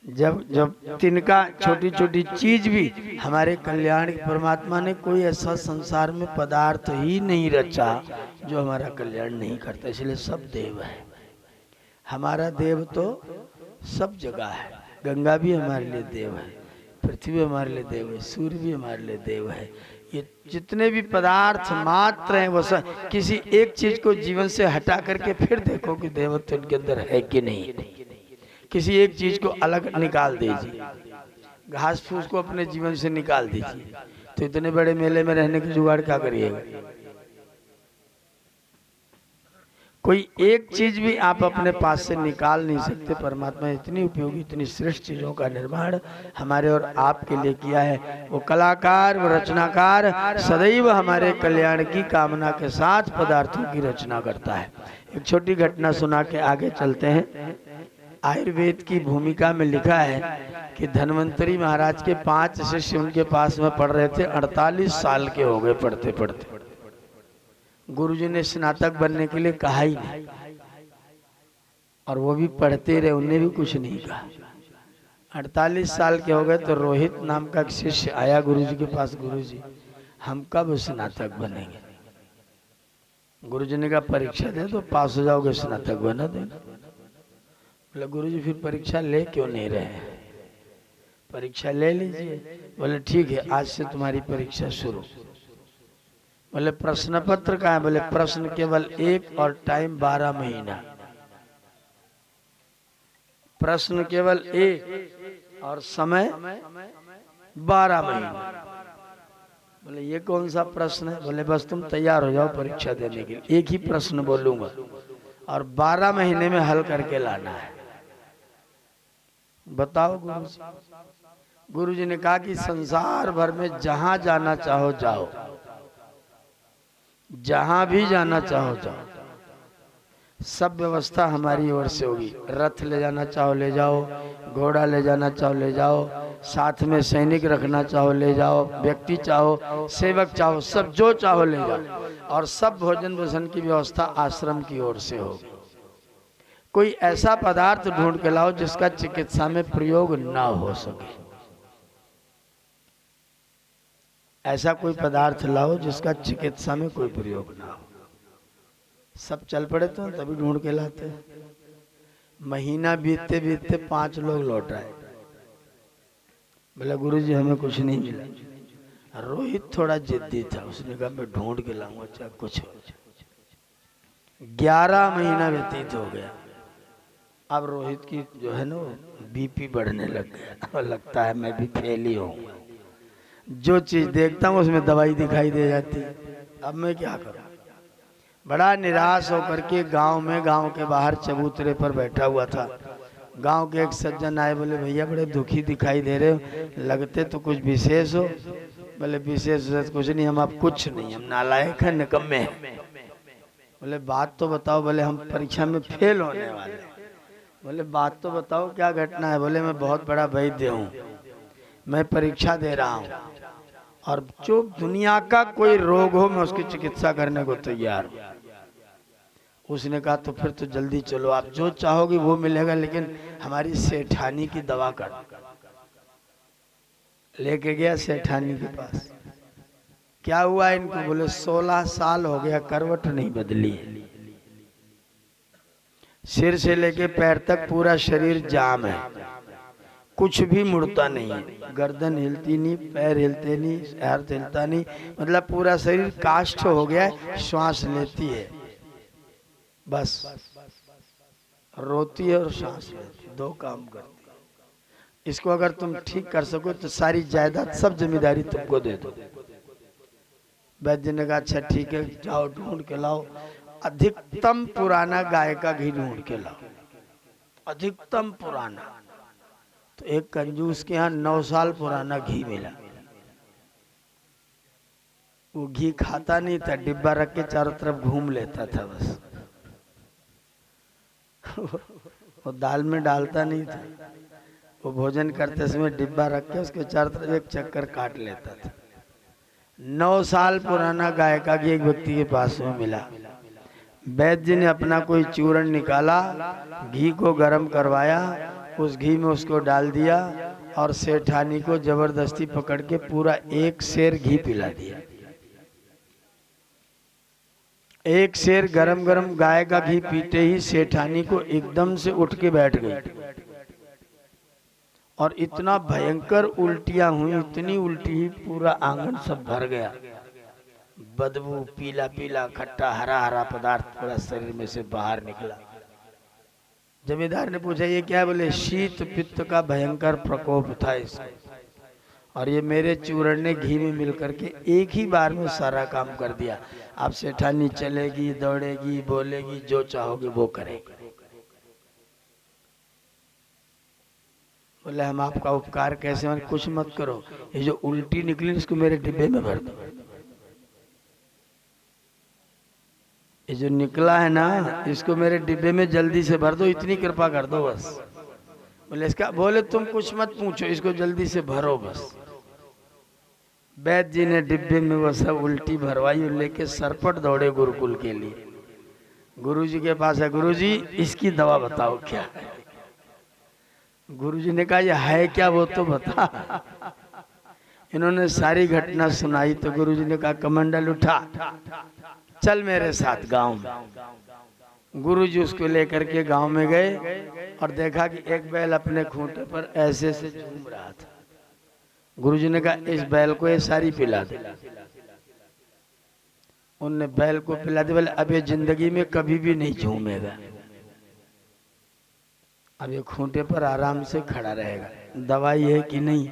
जब जब तिनका छोटी छोटी चीज भी हमारे कल्याण, परमात्मा ने कोई ऐसा संसार में पदार्थ ही नहीं रचा जो हमारा कल्याण नहीं करता, इसलिए सब देव है। हमारा देव तो सब जगह है, गंगा भी हमारे लिए देव है, पृथ्वी हमारे लिए देव है, सूर्य भी हमारे लिए देव है। ये जितने भी पदार्थ मात्र हैं वो सब, किसी एक चीज को जीवन से हटा करके फिर देखो कि देवत्व इनके अंदर है कि नहीं। किसी एक चीज को अलग निकाल दीजिए, घास फूस को अपने जीवन से निकाल दीजिए, तो इतने बड़े मेले में रहने की जुगाड़ क्या करिएगा। कोई एक चीज भी आप अपने पास से निकाल नहीं सकते। परमात्मा इतनी उपयोगी, इतनी श्रेष्ठ चीजों का निर्माण हमारे और आपके लिए किया है। वो कलाकार, वो रचनाकार सदैव हमारे कल्याण की कामना के साथ पदार्थों की रचना करता है। एक छोटी घटना सुना के आगे चलते हैं। आयुर्वेद की भूमिका में लिखा है कि धन्वंतरी महाराज के 5 शिष्य उनके पास में पढ़ रहे थे। 48 साल के हो गए पढ़ते पढ़ते। गुरुजी ने स्नातक बनने के लिए कहा ही नहीं, और वो भी पढ़ते रहे, उन्हें भी कुछ नहीं कहा। 48 साल के हो गए तो रोहित नाम का एक शिष्य आया गुरुजी के पास। गुरुजी, हम कब स्नातक बनेंगे? गुरुजी ने कहा परीक्षा दे तो पास हो जाओगे, स्नातक बना देना। बोले गुरुजी फिर परीक्षा ले क्यों नहीं रहे? परीक्षा ले लीजिए। बोले ठीक है, आज से तुम्हारी परीक्षा शुरू। बोले प्रश्न पत्र कहाँ है? बोले प्रश्न केवल एक और टाइम 12 महीना। प्रश्न केवल एक और समय 12 महीना। बोले ये कौन सा प्रश्न है? बोले बस तुम तैयार हो जाओ परीक्षा देने के लिए, एक ही प्रश्न बोलूंगा और 12 महीने में हल करके लाना है। बताओ गुरुजी। गुरुजी ने कहा कि संसार भर में जहां जाना चाहो जाओ, जहां भी जाना चाहो जाओ, सब व्यवस्था हमारी ओर से होगी। रथ ले जाना चाहो ले जाओ, घोड़ा ले जाना चाहो ले जाओ, साथ में सैनिक रखना चाहो ले जाओ, व्यक्ति चाहो, सेवक चाहो, सब जो चाहो ले जाओ, और सब भोजन भोजन की व्यवस्था आश्रम की ओर से होगी। कोई ऐसा पदार्थ ढूंढ के लाओ जिसका चिकित्सा में प्रयोग ना हो सके। ऐसा कोई पदार्थ लाओ जिसका चिकित्सा में कोई प्रयोग ना हो। सब चल पड़े तो तभी ढूंढ के लाते हैं। महीना बीतते बीतते 5 लोग लौट आए। बोला गुरुजी हमें कुछ नहीं मिला। रोहित थोड़ा जिद्दी था, उसने कहा मैं ढूंढ के लाऊंगा चाहे कुछ हो जाए। 11 महीना व्यतीत हो गया। अब रोहित की जो है ना बीपी बढ़ने लग गया, लगता है मैं भी फेल ही हूँ। जो चीज देखता हूँ उसमें दवाई दिखाई दे जाती है। अब मैं क्या करूँ? बड़ा निराश होकर के गांव के बाहर चबूतरे पर बैठा हुआ था। गांव के एक सज्जन आए, बोले भैया बड़े दुखी दिखाई दे रहे हो, लगते तो कुछ विशेष हो। बोले विशेष कुछ नहीं, हम आप कुछ नहीं, हम नालायक हैं, निकम्मे हैं। बोले बात तो बताओ। बोले हम परीक्षा में फेल होने वाले। बोले बात तो बताओ क्या घटना है? बोले मैं बहुत बड़ा वैद्य हूँ, मैं परीक्षा दे रहा हूँ और जो दुनिया का कोई रोग हो मैं उसकी चिकित्सा करने को तैयार हूँ। उसने कहा तो फिर तो जल्दी चलो, आप जो चाहोगे वो मिलेगा, लेकिन हमारी सेठानी की दवा कर। लेके गया सेठानी के पास। क्या हुआ इनको? बोले 16 साल हो गया करवट नहीं बदली है, सिर से लेके पैर तक पूरा शरीर जाम है, कुछ भी मुड़ता नहीं है, गर्दन हिलती नहीं, पैर हिलते नहीं, हाथ हिलता नहीं, मतलब पूरा शरीर काष्ठ हो गया है। श्वास लेती है बस, रोती है और सांस लेती है, 2 काम करती है। इसको अगर तुम ठीक कर सको तो सारी जायदाद सब जिम्मेदारी तुमको दे दो। वैद्य ने कहा अच्छा ठीक है, जाओ ढूंढ के लाओ, अधिकतम पुराना गाय का घी ढूंढ के लाओ, अधिकतम पुराना। तो एक कंजूस के यहाँ 9 साल पुराना घी मिला। वो घी खाता नहीं था, डिब्बा रख के चारों तरफ घूम लेता था बस। वो दाल में डालता नहीं था, वो भोजन करते समय डिब्बा रख के उसके चारों तरफ एक चक्कर काट लेता था। 9 साल पुराना गाय का घी एक व्यक्ति के पास में मिला। वैद्य ने अपना कोई चूर्ण निकाला, घी को गर्म करवाया, उस घी में उसको डाल दिया और सेठानी को जबरदस्ती पकड़ के पूरा 1 सेर घी पिला दिया। 1 सेर गरम गरम गाय का घी पीते ही सेठानी को एकदम से उठ के बैठ गई और इतना भयंकर उल्टियां हुई, इतनी उल्टी हुई पूरा आंगन सब भर गया। बदबू, पीला पीला खट्टा हरा हरा पदार्थ पूरा शरीर में से बाहर निकला। जमींदार ने पूछा ये क्या है? बोले शीत पित्त का भयंकर प्रकोप था इसको। और ये मेरे चूरण ने घी में मिल करके एक ही बार में सारा काम कर दिया। अब सेठानी चलेगी, दौड़ेगी, बोलेगी, जो चाहोगे वो करेगी। बोले हम आपका उपकार कैसे, मैंने कुछ मत करो, ये जो उल्टी निकली इसको मेरे डिब्बे में भर दो। ये जो निकला है ना इसको मेरे डिब्बे में जल्दी से भर दो, इतनी कृपा कर दो बस। बोले इसका, बोले तुम कुछ मत पूछो, इसको जल्दी से भरो बस। वैद्य जी ने डिब्बे में वो सब उल्टी भरवाई और लेके सरपट दौड़े गुरुकुल के लिए। गुरुजी के पास है, गुरुजी इसकी दवा बताओ क्या है। गुरुजी ने कहा ये है क्या वो तो बता। इन्होंने सारी घटना सुनाई तो गुरुजी ने कहा कमंडल उठा, चल मेरे साथ गांव में। गुरुजी उसको लेकर के गांव में गए और देखा कि एक बैल अपने खूंटे पर ऐसे से झूम रहा था। गुरुजी ने कहा इस बैल को ये सारी पिला दे। उनने बैल को पिला दे। बोले अब ये जिंदगी में कभी भी नहीं झूमेगा, अब ये खूंटे पर आराम से खड़ा रहेगा। दवाई है कि नहीं।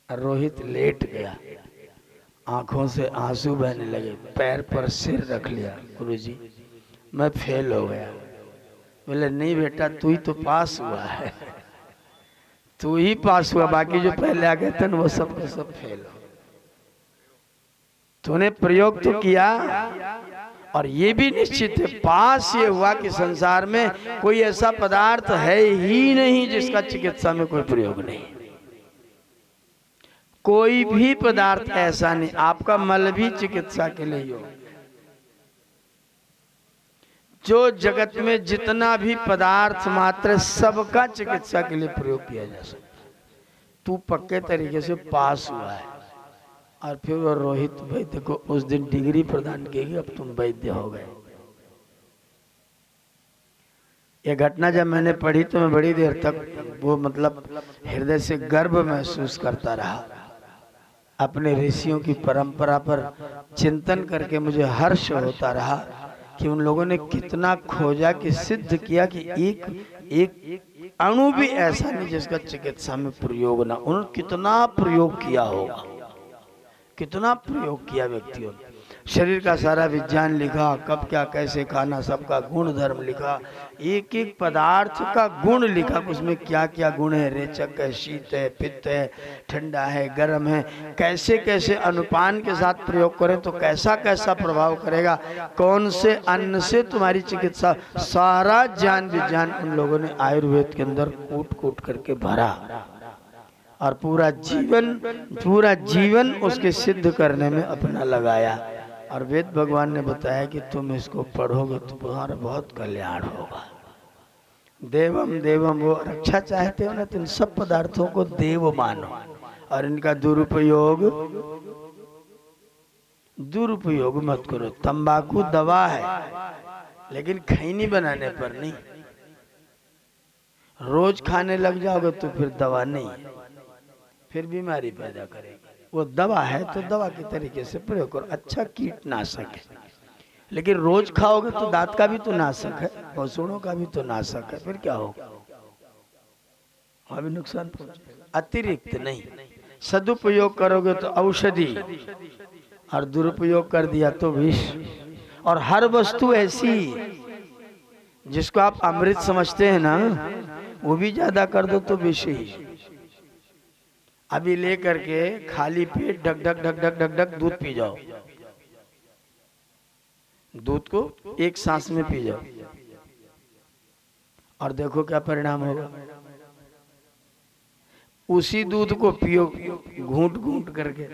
रोहित लेट गया, आंखों से आंसू बहने लगे, पैर पर सिर रख लिया। गुरुजी मैं फेल हो गया। बोले नहीं बेटा तू ही तो पास हुआ है, तू ही पास हुआ, बाकी जो पहले आ गए थे ना वो सब के सब फेल हो। तूने प्रयोग तो किया और ये भी निश्चित है पास ये हुआ कि संसार में कोई ऐसा पदार्थ है ही नहीं जिसका चिकित्सा में कोई प्रयोग नहीं। कोई भी पदार्थ ऐसा नहीं, आपका मल भी चिकित्सा के लिए हो। जो जगत में जितना भी पदार्थ मात्र सबका चिकित्सा के लिए प्रयोग किया जा सकता। तू पक्के तरीके से पास हुआ है। और फिर वो रोहित वैद्य को उस दिन डिग्री प्रदान की कि अब तुम वैद्य हो गए। ये घटना जब मैंने पढ़ी तो मैं बड़ी देर तक वो मतलब हृदय से गर्व महसूस करता रहा। अपने ऋषियों की परंपरा पर चिंतन करके मुझे हर्ष होता रहा कि उन लोगों ने कितना खोजा कि सिद्ध किया कि एक अणु भी ऐसा नहीं जिसका चिकित्सा में प्रयोग ना। उन्होंने कितना प्रयोग किया होगा, कितना प्रयोग किया व्यक्तियों ने। शरीर का सारा विज्ञान लिखा, कब क्या कैसे खाना, सबका गुण धर्म लिखा, एक एक पदार्थ का गुण लिखा, उसमें क्या क्या गुण है, रेचक है, शीत है, पित्त है, ठंडा है, गर्म है, कैसे कैसे अनुपान के साथ प्रयोग करें तो कैसा कैसा प्रभाव करेगा, कौन से अन्न से तुम्हारी चिकित्सा, सारा ज्ञान विज्ञान उन लोगों ने आयुर्वेद के अंदर कूट कूट करके भरा और पूरा जीवन उसके सिद्ध करने में अपना लगाया। और वेद भगवान ने बताया कि तुम इसको पढ़ोगे तो तुम्हारा बहुत कल्याण होगा। देवम देवम, वो रक्षा चाहते हो ना तो इन सब पदार्थों को देव मानो और इनका दुरुपयोग मत करो। तंबाकू दवा है लेकिन खैनी बनाने पर नहीं। रोज खाने लग जाओगे तो फिर दवा नहीं, फिर बीमारी पैदा करेगी। वो दवा है तो दवा के तरीके से प्रयोग करो। अच्छा कीटनाशक है लेकिन रोज खाओगे तो दांत का भी तो नाशक है, पौसोड़ों का भी तो नाशक है, फिर क्या होगा, अभी नुकसान पहुंचेगा। अतिरिक्त नहीं, सदुपयोग करोगे तो औषधि और दुरुपयोग कर दिया तो विष। और हर वस्तु ऐसी जिसको आप अमृत समझते हैं ना वो भी ज्यादा कर दो तो विष ही। अभी ले करके खाली पेट ढक ढक ढक ढक ढक ढक दूध पी जाओ, दूध को एक सांस में पी जाओ और देखो क्या परिणाम होगा। उसी दूध को पियो घूंट घूंट करके।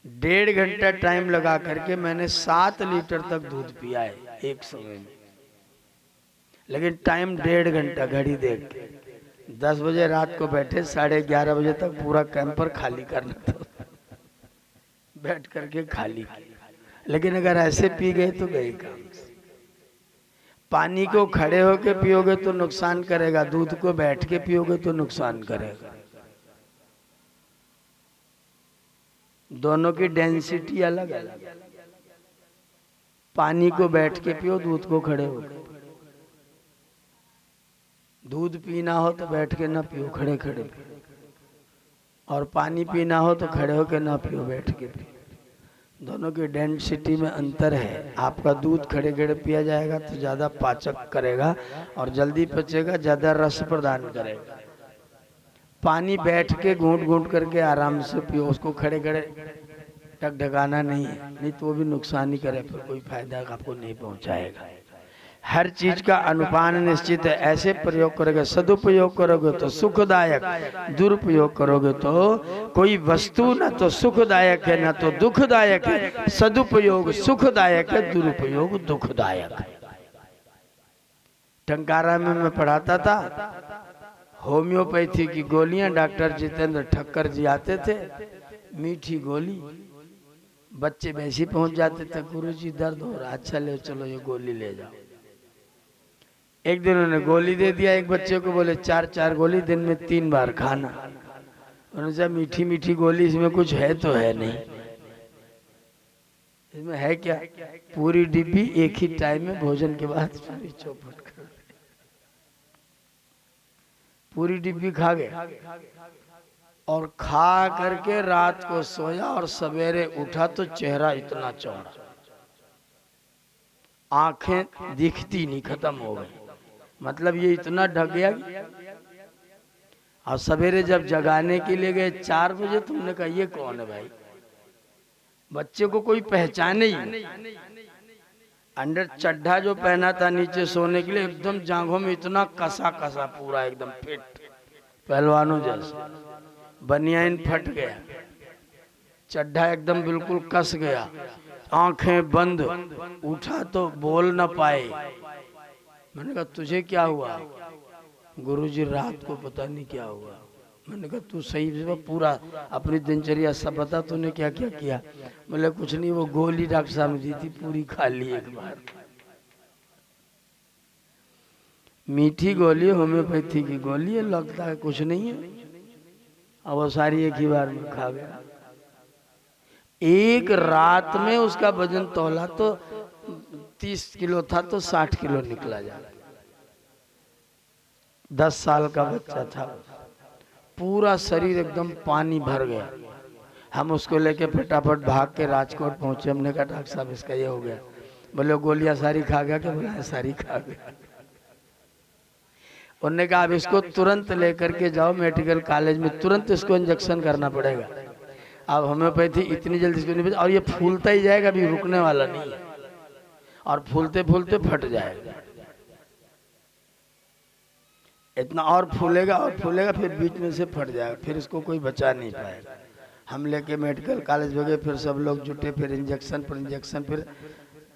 1.5 घंटा टाइम लगा करके मैंने 7 लीटर तक दूध पिया है एक समय में, लेकिन टाइम 1.5 घंटा घड़ी देख के। 10 बजे रात को बैठे 11:30 बजे तक पूरा कैंपर खाली करना था, बैठ करके खाली। लेकिन अगर ऐसे पी गए तो गए काम से। पानी को खड़े होके पियोगे तो नुकसान करेगा, दूध को बैठ के पियोगे तो नुकसान करेगा। दोनों की डेंसिटी अलग अलग। पानी को बैठ के पियो, दूध को खड़े होकर। दूध पीना हो तो बैठ के ना पियो, खड़े खड़े पियो, और पानी पीना हो तो खड़े होके ना पियो, बैठ के पियो। दोनों की डेंसिटी में अंतर है। आपका दूध खड़े खड़े पिया जाएगा तो ज़्यादा पाचक करेगा और जल्दी पचेगा, ज़्यादा रस प्रदान करेगा। पानी बैठ के घूंट घूंट करके आराम से पियो, उसको खड़े खड़े ढकढकाना नहीं है, नहीं तो वो भी नुकसान ही करे, फिर कोई फायदा आपको नहीं पहुंचाएगा। हर चीज का अनुपान निश्चित है। ऐसे प्रयोग करोगे, सदुपयोग करोगे तो सुखदायक, दुरुपयोग करोगे तो कोई वस्तु ना तो सुखदायक है ना तो दुखदायक है। सदुपयोग सुखदायक है, दुरुपयोग दुखदायक है। टंकारा में मैं पढ़ाता था, होम्योपैथी की गोलियां डॉक्टर जितेंद्र ठक्कर जी आते थे, मीठी गोली, बच्चे वैसे पहुंच जाते थे, गुरुजी दर्द हो रहा, अच्छा ले चलो ये गोली ले जाओ। एक दिन उन्होंने गोली दे दिया एक बच्चे को, बोले 4-4 गोली दिन में 3 बार खाना। उन्होंने कहा मीठी मीठी गोली, इसमें कुछ है तो है नहीं, इसमें है क्या? पूरी डिब्बी एक ही टाइम में भोजन के बाद पूरी चौपट कर, पूरी डिब्बी खा गए और खा करके रात को सोया और सवेरे उठा तो चेहरा इतना चौड़ा, आंखें दिखती नहीं, खत्म हो गई। मतलब ये इतना ढक गया। और सवेरे जब जगाने के लिए गए 4 बजे, तुमने कहा ये कौन है भाई? बच्चे को कोई पहचाने ही नहीं। अंडर चड्ढा जो पहना था नीचे सोने के लिए, एकदम जांघों में इतना कसा कसा, पूरा एकदम फिट, पहलवानों जैसे। बनियान फट गया, चड्ढा एकदम बिल्कुल कस गया, आंखें बंद, उठा तो बोल न पाए। मैंने कहा तुझे क्या हुआ? गुरुजी रात को पता नहीं क्या हुआ। मैंने कहा तू सही से पूरा अपनी दिनचर्या सब बता, तूने क्या क्या किया? बोले कुछ नहीं, वो गोली डॉक्टर साहब ने दी थी, पूरी खा ली एक बार। मीठी गोली, होम्योपैथी की गोली है, लगता है कुछ नहीं है, और वो सारी एक ही बार में खा गया। एक रात में उसका वजन तौला तो 30 किलो था तो 60 किलो निकला जा। 10 साल का बच्चा था, पूरा शरीर एकदम पानी भर गया। हम उसको लेके फटाफट भाग के राजकोट पहुंचे। हमने कहा डॉक्टर साहब इसका ये हो गया। बोले गोलियां सारी खा गया? क्या बोला? सारी खा गया। उन्होंने कहा अब इसको तुरंत लेकर के जाओ मेडिकल कॉलेज में, तुरंत इसको इंजेक्शन करना पड़ेगा। अब होम्योपैथी इतनी जल्दी इसको नहीं, और ये फूलता ही जाएगा, अभी रुकने वाला नहीं है, और फूलते फूलते फट जाएगा। इतना और फूलेगा और फूलेगा, फिर बीच में से फट जाएगा, फिर इसको कोई बचा नहीं पाएगा। हम लेके मेडिकल कॉलेज हो गए, फिर सब लोग जुटे, फिर इंजेक्शन पर इंजेक्शन, फिर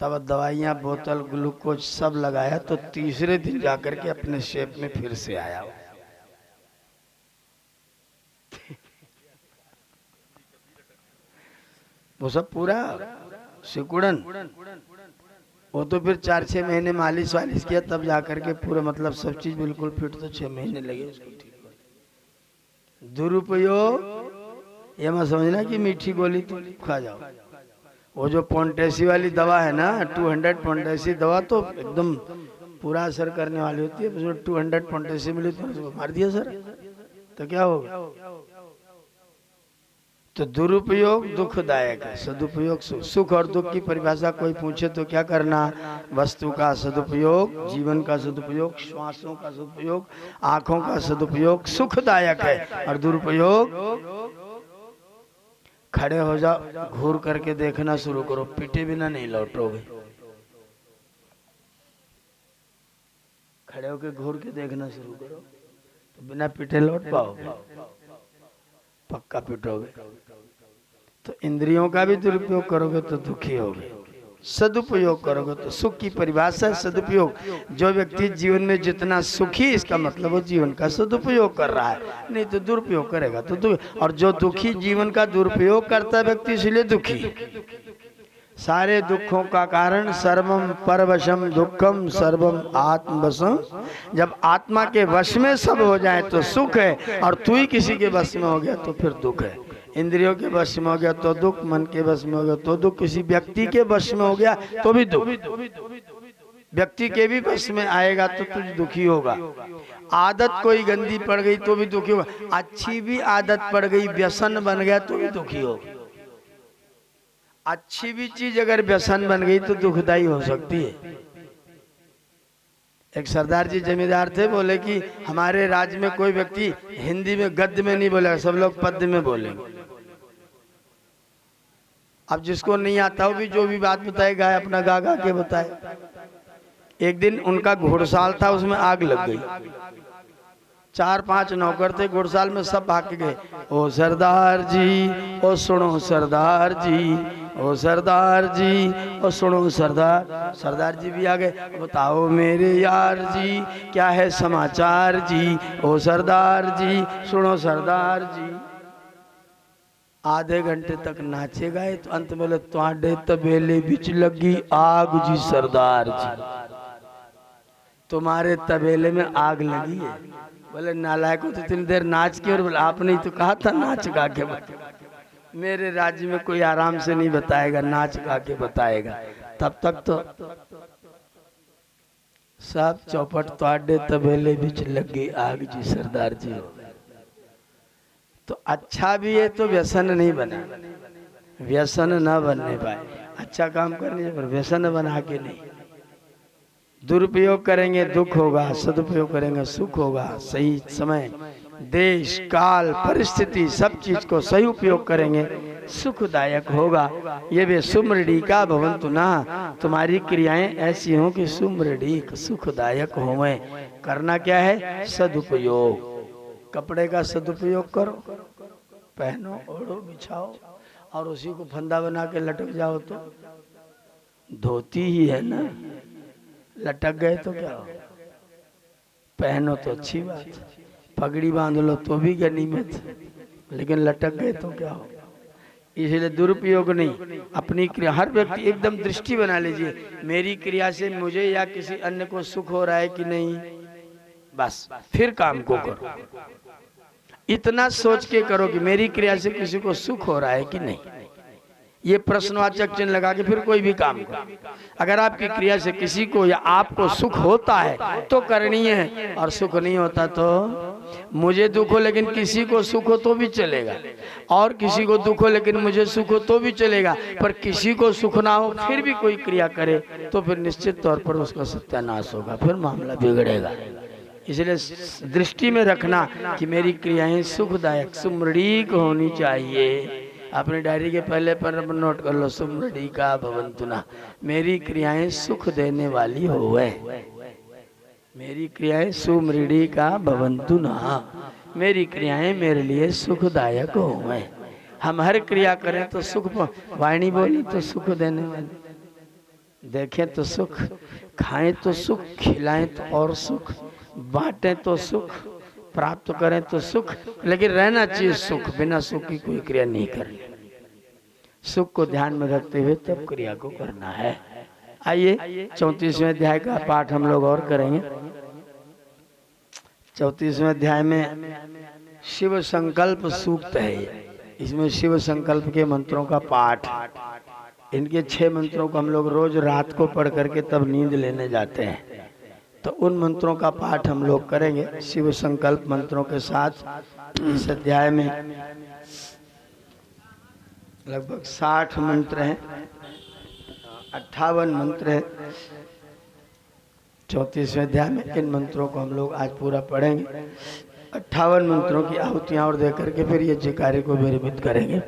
तब दवाइयाँ, बोतल, ग्लूकोज सब लगाया, तो तीसरे दिन जाकर के अपने शेप में फिर से आया। वो सब पूरा सिकुड़न, वो तो फिर 4-6 महीने मालिश वालिश किया, तब जाकर के पूरा मतलब सब चीज बिल्कुल फिट, तो 6 महीने लगे उसको ठीक होने। दुरुपयोग ये मत समझना कि मीठी गोली तो खा जाओ। वो जो पोंटेसी वाली दवा है ना, 200 पोंटेसी दवा तो एकदम पूरा असर करने वाली होती है। 200 पोंटेसी मिली तो उसको मार दिया सर, तो क्या होगा? तो दुरुपयोग दुखदायक है, सदुपयोग सुख। सुख और दुख की परिभाषा कोई पूछे तो क्या करना? वस्तु का सदुपयोग, जीवन का सदुपयोग, श्वासों का सदुपयोग, आंखों का सदुपयोग सुखदायक है, और दुरुपयोग खड़े हो जाओ, घूर करके देखना शुरू करो, पीटे बिना नहीं लौटोगे। खड़े होकर घूर के देखना शुरू करो तो बिना पीटे लौट पाओगे, पक्का पिटोगे। तो इंद्रियों का भी दुरुपयोग करोगे तो दुखी होगे, सदुपयोग करोगे तो सुख की परिभाषा है सदुपयोग। जो व्यक्ति जीवन में जितना सुखी, इसका मतलब वो जीवन का सदुपयोग कर रहा है, नहीं तो दुरुपयोग करेगा तो दुख। और जो दुखी जीवन का दुरुपयोग करता है व्यक्ति, इसलिए दुखी। सारे दुखों का कारण सर्वम परवशम दुखम सर्वम आत्मवशम। जब आत्मा के वश में सब हो जाए तो सुख है, और तू ही किसी के वश में हो गया तो फिर दुख है। इंद्रियों के वश में हो गया तो दुख, मन के वश में हो गया तो दुख, किसी व्यक्ति के वश में हो गया तो भी दुख। व्यक्ति के भी बस में आएगा तो तुझ दुखी होगा। आदत कोई गंदी पड़ गई तो भी दुखी होगा। अच्छी भी आदत पड़ गई, व्यसन बन गया तो भी दुखी होगा। अच्छी भी चीज अगर व्यसन बन गई तो दुखदाई हो सकती है। एक सरदार जी जमींदार थे, बोले कि हमारे राज्य में कोई व्यक्ति हिंदी में गद्य में नहीं बोलेगा, सब लोग पद्य में बोलेंगे। अब जिसको नहीं आता हो भी जो भी बात बताएगा अपना गा गा के बताए। एक दिन उनका घुड़साल था, उसमें आग लग गई। 4-5 नौकर थे घुड़साल में, सब भाग गए। ओ सरदार जी, ओ सुनो सरदार जी, ओ सरदार जी, ओ सुनो सरदार। सरदार जी भी आ गए। बताओ मेरे यार जी, क्या है समाचार जी, ओ सरदार जी, सुनो सरदार जी। आधे घंटे तक नाचे गए तो अंत में तुम्हारे तबेले बिच लगी आग जी सरदार जी। तुम्हारे तबेले में आग लगी है। बोले नालायक हो तो इतनी देर नाच के, और बोले आपने तो कहा था नाच गा के बताएगा। मेरे राज्य में कोई आराम से नहीं बताएगा, नाच गा के बताएगा। तब तक तो सब चौपट तुहाडे तबेले बिच लगी आग जी सरदार जी। तो अच्छा भी है तो व्यसन नहीं बना, व्यसन न बनने पाए। अच्छा काम करने पर व्यसन बना के नहीं। दुरुपयोग करेंगे दुख होगा, सदुपयोग करेंगे सुख होगा। सही समय, देश, काल, परिस्थिति सब चीज को सही उपयोग करेंगे, सुखदायक होगा। ये वे सुमृढ़ी का भवन्तु ना, तुम्हारी क्रियाएं ऐसी हों कि सुमृढ़ी सुखदायक होवें। करना क्या है? सदुपयोग। कपड़े का सदुपयोग करो, पहनो, ओढ़ो, बिछाओ, और उसी को फंदा बना के लटक जाओ तो धोती ही है ना। लटक गए तो क्या हो? पहनो तो अच्छी बात, पगड़ी बांध लो तो भी गनीमत, लेकिन लटक गए तो क्या हो? इसलिए दुरुपयोग नहीं। अपनी क्रिया, हर व्यक्ति एकदम दृष्टि बना लीजिए, मेरी क्रिया से मुझे या किसी अन्य को सुख हो रहा है कि नहीं, बस फिर काम को करो। इतना सोच के करो कि मेरी क्रिया से किसी को सुख हो रहा है कि नहीं। ये प्रश्नवाचक चिन्ह लगा के फिर कोई भी काम करो। अगर आपकी क्रिया से किसी को या आपको सुख होता है तो करनी है, और सुख नहीं होता तो मुझे दुख हो लेकिन किसी को सुख हो तो भी चलेगा, और किसी को दुख हो लेकिन मुझे सुख हो तो भी चलेगा। पर किसी को सुख ना हो फिर भी कोई क्रिया करे तो फिर निश्चित तौर पर उसका सत्यानाश होगा, फिर मामला बिगड़ेगा। इसलिए दृष्टि में रखना कि मेरी क्रियाएं सुखदायक सुमृढ़ीक होनी चाहिए। अपनी डायरी के पहले पर नोट कर लो, सुमृढ़ी का भवन्तु ना, मेरी क्रियाएं सुख देने वाली होवे। मेरी क्रियाएं सुमृढ़ी का भवन्तु ना, मेरी क्रियाएं मेरे लिए सुखदायक होवे। हम हर क्रिया करें तो सुख, वाणी बोली तो सुख देने वाली, देखें तो सुख, खाएं तो सुख, खिलाएं तो और सुख, बांटें तो सुख, प्राप्त करें तो सुख, लेकिन रहना चाहिए सुख। बिना सुख की कोई क्रिया नहीं करनी। सुख को ध्यान में रखते हुए तब क्रिया को करना है। आइए 34वें अध्याय का पाठ हम लोग और करेंगे। 34वें अध्याय में शिव संकल्प सूक्त है। इसमें शिव संकल्प के मंत्रों का पाठ, इनके 6 मंत्रों को हम लोग रोज रात को पढ़ करके तब नींद लेने जाते हैं। तो उन मंत्रों का पाठ हम लोग करेंगे शिव संकल्प मंत्रों के साथ। इस अध्याय में लगभग 60 मंत्र हैं, 58 मंत्र है 34वें अध्याय में। इन मंत्रों को हम लोग आज पूरा पढ़ेंगे। 58 मंत्रों की आहुतियां और देकर के फिर ये कार्य को विरमित करेंगे।